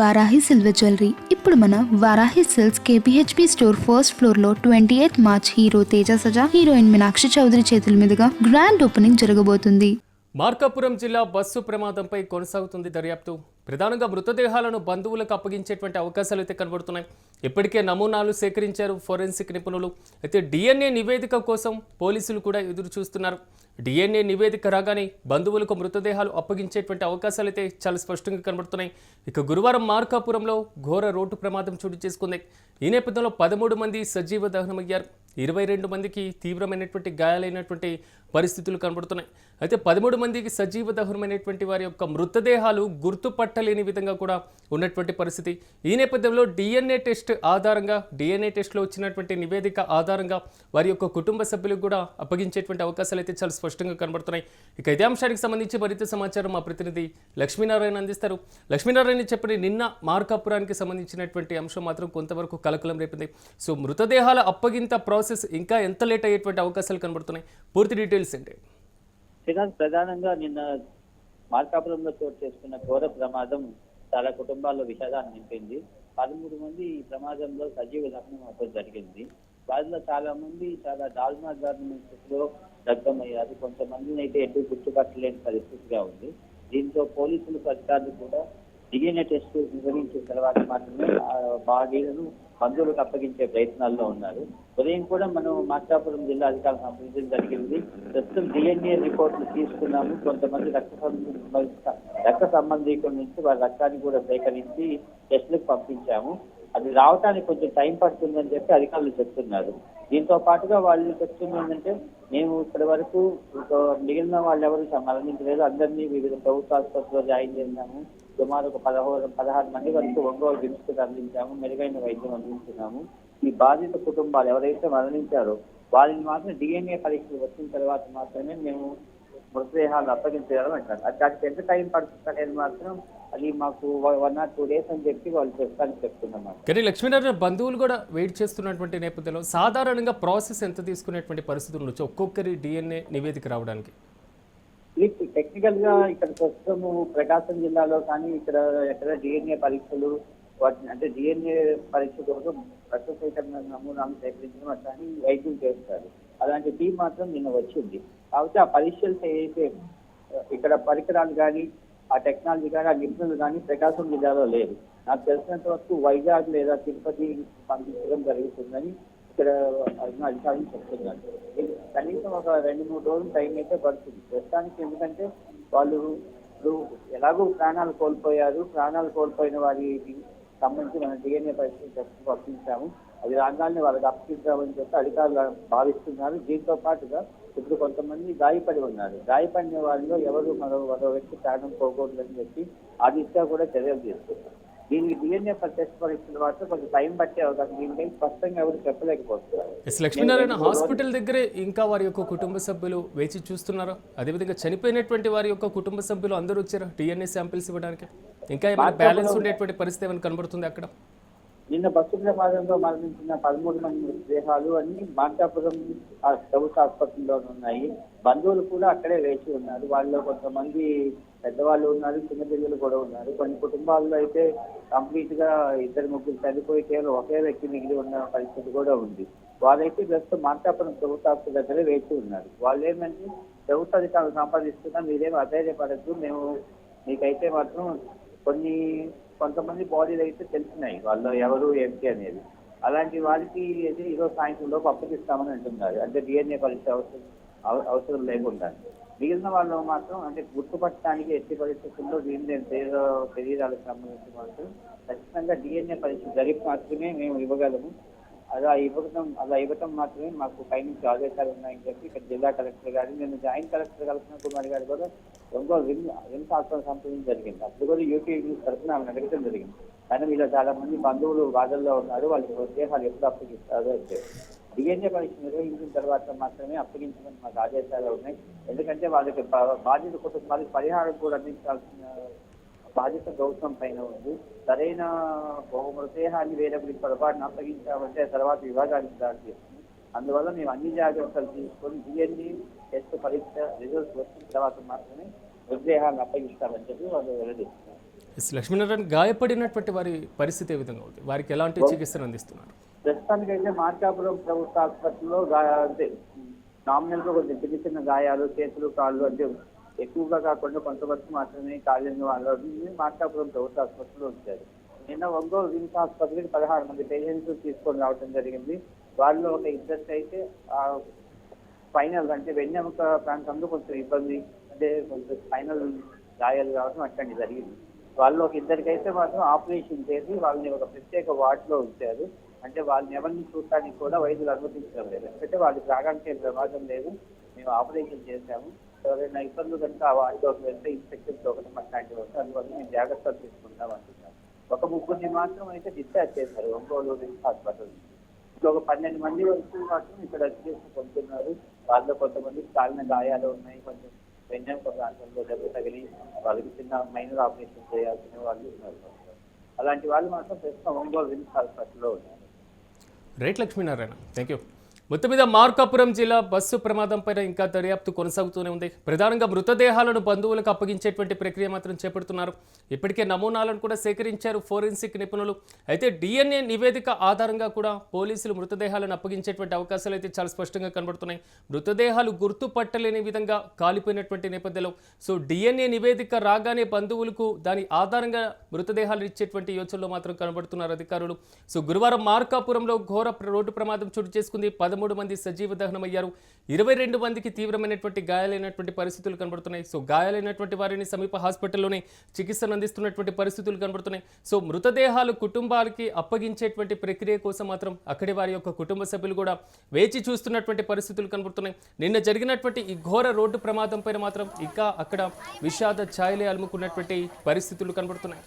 Varahi silver jewellery ఇప్పుడు మన Varahi silks KPHB store first floor లో 28 March hero Teja Sajja, heroine Meenakshi Chaudhary చేతుల మీదుగా గ్రాండ్ ఓపెనింగ్ జరగబోతుంది. మార్కాపురం జిల్లా బస్సు ప్రమాదంపై కొనసాగుతుంది దర్యాప్తు. ప్రధానంగా మృతదేహాలను బంధువులకు అప్పగించేటువంటి అవకాశాలు అయితే కనబడుతున్నాయి. ఇప్పటికే నమూనాలు సేకరించారు ఫోరెన్సిక్ నిపుణులు. అయితే డిఎన్ఏ నివేదిక కోసం పోలీసులు కూడా ఎదురు చూస్తున్నారు. డిఎన్ఏ నివేదిక రాగానే బంధువులకు మృతదేహాలు అప్పగించేటువంటి అవకాశాలు అయితే చాలా స్పష్టంగా కనబడుతున్నాయి. ఇక గురువారం మార్కాపురంలో ఘోర రోడ్డు ప్రమాదం చోటు చేసుకుంది. ఈ నేపథ్యంలో 13 మంది సజీవ దహనమయ్యారు. 22 మందికి తీవ్రమైనటువంటి గాయాలైనటువంటి పరిస్థితులు కనబడుతున్నాయి. అయితే 13 మందికి సజీవ దహనమైనటువంటి వారి యొక్క మృతదేహాలు గుర్తుపట్టలేని విధంగా కూడా ఉన్నటువంటి పరిస్థితి. ఈ నేపథ్యంలో డిఎన్ఏ టెస్ట్లో వచ్చినటువంటి నివేదిక ఆధారంగా వారి యొక్క కుటుంబ సభ్యులకు కూడా అప్పగించేటువంటి అవకాశాలు అయితే చాలా స్పష్టంగా కనబడుతున్నాయి. ఇక ఇదే అంశానికి సంబంధించి మరింత సమాచారం మా ప్రతినిధి లక్ష్మీనారాయణ అందిస్తారు. లక్ష్మీనారాయణ చెప్పిన నిన్న మార్కాపురానికి సంబంధించినటువంటి అంశం మాత్రం కొంతవరకు కలకలం రేపింది. సో మృతదేహాల అప్పగింత ప్రాసెస్ ఇంకా ఎంత లేట్ అయ్యేటువంటి అవకాశాలు కనబడుతున్నాయి? పూర్తి డీటెయిల్స్ ఏంటి? ప్రధానంగా నిన్న మార్కాపురంలో చోటు చేసుకున్న ఘోర ప్రమాదం చాలా కుటుంబాల్లో విషాదాన్ని నింపింది. 13 మంది ఈ ప్రమాదంలో సజీవ దహనం అవ్వడం జరిగింది. వారిలో చాలా మంది చాలా దారుణ స్థితిలో దగ్ధమయ్యారు. కొంతమందిని అయితే ఎటు గుర్తుపట్టలేని పరిస్థితిగా ఉంది. దీంతో పోలీసులు అధికారులు కూడా డిఎన్ఏ టెస్ట్ నిర్వహించిన తర్వాత మాత్రమే బాడీలను బంధువులకు అప్పగించే ప్రయత్నాల్లో ఉన్నారు. ఉదయం కూడా మనం మార్కాపురం జిల్లా అధికారులను సంప్రదించడం జరిగింది. ప్రస్తుతం డిఎన్ఏ రిపోర్టులు తీసుకున్నాము. కొంతమంది రక్త సంబంధీకుల నుంచి వారి రక్తాన్ని కూడా సేకరించి టెస్టులకు పంపించాము. అది రావడానికి కొంచెం టైం పడుతుందని చెప్పి అధికారులు చెప్తున్నారు. దీంతో పాటుగా వాళ్ళు చెప్తుంది ఏంటంటే, మేము ఇప్పటి వరకు మిగిలిన వాళ్ళు ఎవరు మరణించలేదు, అందరినీ వివిధ ప్రభుత్వ ఆసుపత్రిలో జాయిన్ చేశాము. సుమారు ఒక 16 మంది వరకు ఒంగోలు రిమ్స్కు తరలించాము. మెరుగైన వైద్యం అందిస్తున్నాము. ఈ బాధిత కుటుంబాలు ఎవరైతే మరణించారో వారిని మాత్రం డిఎన్ఏ పరీక్షలు వచ్చిన తర్వాత మాత్రమే మేము మృతదేహాలు అప్పగించగలం అంటారు. దానికి ఎంత టైం పడుతుంది అనేది మాత్రం అది మాకు 1 or 2 days అని చెప్పి వాళ్ళు చెప్తున్నారు. కానీ లక్ష్మీనారాయణ బంధువులు కూడా వెయిట్ చేస్తున్నటువంటి నేపథ్యంలో సాధారణంగా ప్రాసెస్ ఎంత తీసుకునేటువంటి పరిస్థితులు ఉండొచ్చు ఒక్కొక్కరి డిఎన్ఏ నివేదిక రావడానికి? టెక్నికల్ గా ఇక్కడ ప్రస్తుతము ప్రకాశం జిల్లాలో కానీ ఇక్కడ ఎక్కడ డిఎన్ఏ పరీక్షలు అంటే డిఎన్ఏ పరీక్ష కోసం రక్త సేకరణ నమూనాలు సేకరించడం అట్లాంటి వైద్యం చేస్తారు. అలాంటి టీం మాత్రం నిన్న వచ్చింది. కాబట్టి ఆ పరీక్షలు అయితే ఇక్కడ పరికరాలు కానీ ఆ టెక్నాలజీ కానీ ఆ నిపుణులు కానీ ప్రకాశం జిల్లాలో లేదు. నాకు తెలిసినంత వరకు వైజాగ్ లేదా తిరుపతి పంపించడం జరుగుతుందని ఇక్కడ అధికారులు చెప్తున్నారు. కనీసం ఒక 2-3 రోజులు టైం అయితే పడుతుంది ప్రస్తుతానికి. ఎందుకంటే వాళ్ళు ఇప్పుడు ఎలాగో ప్రాణాలు కోల్పోయిన వారికి సంబంధించి మన డిఎన్ఏ పరీక్ష పంపించాము. అది రాగానే వాళ్ళకి అప్పగించామని చెప్పి అధికారులు భావిస్తున్నారు. దీంతో పాటుగా ఇప్పుడు కొంతమంది గాయపడి ఉన్నారు. గాయపడిన వారిలో ఎవరు మరో వ్యక్తి ప్రాణం పోకూడదని చెప్పి ఆ దిశగా కూడా చర్యలు తీసుకున్నారు. దీనికి డిఎన్ఏ టెస్ట్ పరీక్షల వల్ల కొంచెం టైం పట్టే అవకాశం, దీనిపై స్పష్టంగా ఎవరు చెప్పలేకపోతున్నారు. లక్ష్మీనారాయణ హాస్పిటల్ దగ్గరే ఇంకా వారి యొక్క కుటుంబ సభ్యులు వేచి చూస్తున్నారా? అదేవిధంగా చనిపోయినటువంటి వారి యొక్క కుటుంబ సభ్యులు అందరూ వచ్చారా డిఎన్ఏ శాంపిల్స్ ఇవ్వడానికి? ఇంకా ఏమైనా బ్యాలెన్స్ ఉండేటువంటి పరిస్థితి ఏమైనా కనబడుతుంది అక్కడ? నిన్న బస్సు ప్రమాదంలో మరణించిన 13 మంది మృతదేహాలు అన్ని మార్కాపురం ప్రభుత్వ ఆసుపత్రిలో ఉన్నాయి. బంధువులు కూడా అక్కడే వేచి ఉన్నారు. వాళ్ళలో కొంతమంది పెద్దవాళ్ళు ఉన్నారు, చిన్నపిల్లలు కూడా ఉన్నారు. కొన్ని కుటుంబాల్లో అయితే కంప్లీట్ గా 2-3 చనిపోయి కేవలం ఒకే వ్యక్తి మిగిలి ఉన్న పరిస్థితి కూడా ఉంది. వాళ్ళైతే ప్రస్తుతం మార్కాపురం ప్రభుత్వ ఆసుపత్రి దగ్గరే వేచి ఉన్నారు. వాళ్ళు ఏంటంటే ప్రభుత్వ అధికారులు సంపాదిస్తున్నా మీరేమో అధైర్యపడద్దు, మేము మీకైతే మాత్రం కొంతమంది బాడీలు అయితే తెలిసినాయి వాళ్ళు ఎవరు ఏంటి అనేది. అలాంటి వారికి అయితే ఈరోజు సాయంత్రం లోపు అప్పగిస్తామని అంటున్నారు. అంటే డిఎన్ఏ పరీక్ష అవసరం లేకుండా మిగిలిన వాళ్ళు మాత్రం అంటే గుర్తుపట్టడానికి ఎట్టి పరిస్థితుల్లో శరీరాలకు సంబంధించి మాత్రం ఖచ్చితంగా డిఎన్ఏ పరీక్ష జరిపి మాత్రమే మేము ఇవ్వగలము. అలా ఇవ్వటం మాత్రమే మాకు పైనుంచి ఆదేశాలు ఉన్నాయని చెప్పి ఇక్కడ జిల్లా కలెక్టర్ గారు, నేను జాయింట్ కలెక్టర్ కల్పన కుమార్ గారు కూడా ఒంగోలు రిమ్స్ హాస్పిటల్ సంప్రదించడం జరిగింది. అప్పుడు కూడా యూటీ తరఫున ఆమె అడగడం జరిగింది. కానీ వీళ్ళు చాలా మంది బంధువులు బాధల్లో ఉన్నారు, వాళ్ళకి ఉద్దేశాలు ఎప్పుడు అప్పగిస్తారు అంటే డిఎన్ఏ పరీక్ష నిర్వహించిన తర్వాత మాత్రమే అప్పగించమని మాకు ఆదేశాలు ఉన్నాయి. ఎందుకంటే వాళ్ళకి బాధిత కుటుంబాలకు పరిహారం కూడా అందించాల్సిన బాధ్యత ప్రభుత్వం పైన ఉంది. సరైన మృతదేహాన్ని వేరొకరికి పొరపాటును అప్పగించామంటే తర్వాత వివాదానికి దారితీస్తుంది. అందువల్ల మేము అన్ని జాగ్రత్తలు తీసుకొని డిఎన్ఏ టెస్ట్ పరీక్ష రిజల్ట్స్ వచ్చిన తర్వాత మాత్రమే మృతదేహాన్ని అప్పగిస్తామని చెప్పి వాళ్ళు వెల్లడిస్తున్నారు. లక్ష్మీనారాయణ, గాయపడినటువంటి వారి పరిస్థితి ఏ విధంగా ఉంది? వారికి ఎలాంటి చికిత్సను అందిస్తున్నారు? ప్రస్తుతానికైతే మార్కాపురం ప్రభుత్వ ఆసుపత్రిలో అంటే నామినల్ గా కొంచెం చిన్న చిన్న గాయాలు, చేతులు కాళ్ళు అంటే ఎక్కువగా కాకుండా కొంతవరకు మాత్రమే కాలిన వాళ్ళని మార్కాపురం ప్రభుత్వ ఆసుపత్రిలో ఉంచారు. నిన్న ఒంగోలు విమ్స్ ఆసుపత్రికి 16 మంది పేషెంట్స్ తీసుకొని రావడం జరిగింది. వాళ్ళు ఒక ఇద్దరికి అయితే స్పైనల్ అంటే వెన్నెముక ప్రాంతంలో కొంచెం ఇబ్బంది, అంటే కొంచెం స్పైనల్ గాయాలు కావడం అట్లాంటి జరిగింది. వాళ్ళు ఒక ఇద్దరికైతే మాత్రం ఆపరేషన్ చేసి వాళ్ళని ఒక ప్రత్యేక వార్డులో ఉంచారు. అంటే వాళ్ళని ఎవరిని చూడటానికి కూడా వైద్యులు అనుమతించడం లేదు. ఎందుకంటే వాళ్ళకి రాగానికి ప్రమాదం లేదు, మేము ఆపరేషన్ చేశాము, ఎవరైనా ఇబ్బందులు కనుక ఆ వార్డులోకి వెళ్తే ఇన్ఫెక్షన్స్ ఒకటి అట్లాంటివి వస్తే అందువల్ల మేము జాగ్రత్తలు తీసుకుంటాం అంటున్నాం. ఒక 3 మాత్రం అయితే డిశ్చార్జ్ చేశారు ఒంగోలు హాస్పిటల్. ఇంట్లో ఒక 12 మంది వరకు మాత్రం ఇక్కడ చికిత్స పొందుతున్నారు. వాళ్ళలో కొంతమంది కాలిన గాయాలు ఉన్నాయి, కొంచెం వెన్నెముక ప్రాంతంలో దెబ్బ తగిలి వాళ్ళకి చిన్న మైనర్ ఆపరేషన్ చేయాల్సిన వాళ్ళు ఉన్నారు. అలాంటి వాళ్ళు మాత్రం ప్రస్తుతం ఒంగోలు విమ్స్ హాస్పిటల్లో ఉన్నారు. Right Lakshminarayana, thank you. మొత్తం మీద మార్కాపురం జిల్లా బస్సు ప్రమాదం పైన ఇంకా దర్యాప్తు కొనసాగుతూనే ఉంది. ప్రధానంగా మృతదేహాలను బంధువులకు అప్పగించేటువంటి ప్రక్రియ మాత్రం చేపడుతున్నారు. ఇప్పటికే నమూనాలను కూడా సేకరించారు ఫోరెన్సిక్ నిపుణులు. అయితే డిఎన్ఏ నివేదిక ఆధారంగా కూడా పోలీసులు మృతదేహాలను అప్పగించేటువంటి అవకాశాలు అయితే చాలా స్పష్టంగా కనబడుతున్నాయి. మృతదేహాలు గుర్తుపట్టలేని విధంగా కాలిపోయినటువంటి నేపథ్యంలో సో డిఎన్ఏ నివేదిక రాగానే బంధువులకు దాని ఆధారంగా మృతదేహాలు ఇచ్చేటువంటి యోచనలో మాత్రం కనబడుతున్నారు అధికారులు. సో గురువారం మార్కాపురంలో ఘోర రోడ్డు ప్రమాదం చోటు చేసుకుంది. 13 మంది సజీవ దహనమయ్యారు. 22 మందికి తీవ్రమైనటువంటి గాయాలైనటువంటి పరిస్థితులు కనబడుతున్నాయి. సో గాయాలైనటువంటి వారిని సమీప హాస్పిటల్లోనే చికిత్సను అందిస్తున్నటువంటి పరిస్థితులు కనబడుతున్నాయి. సో మృతదేహాలు కుటుంబాలకి అప్పగించేటువంటి ప్రక్రియ కోసం మాత్రం అక్కడి వారి యొక్క కుటుంబ సభ్యులు కూడా వేచి చూస్తున్నటువంటి పరిస్థితులు కనబడుతున్నాయి. నిన్న జరిగినటువంటి ఈ ఘోర రోడ్డు ప్రమాదం పైన మాత్రం ఇంకా అక్కడ విషాద ఛాయలే అలుముకున్నటువంటి పరిస్థితులు కనబడుతున్నాయి.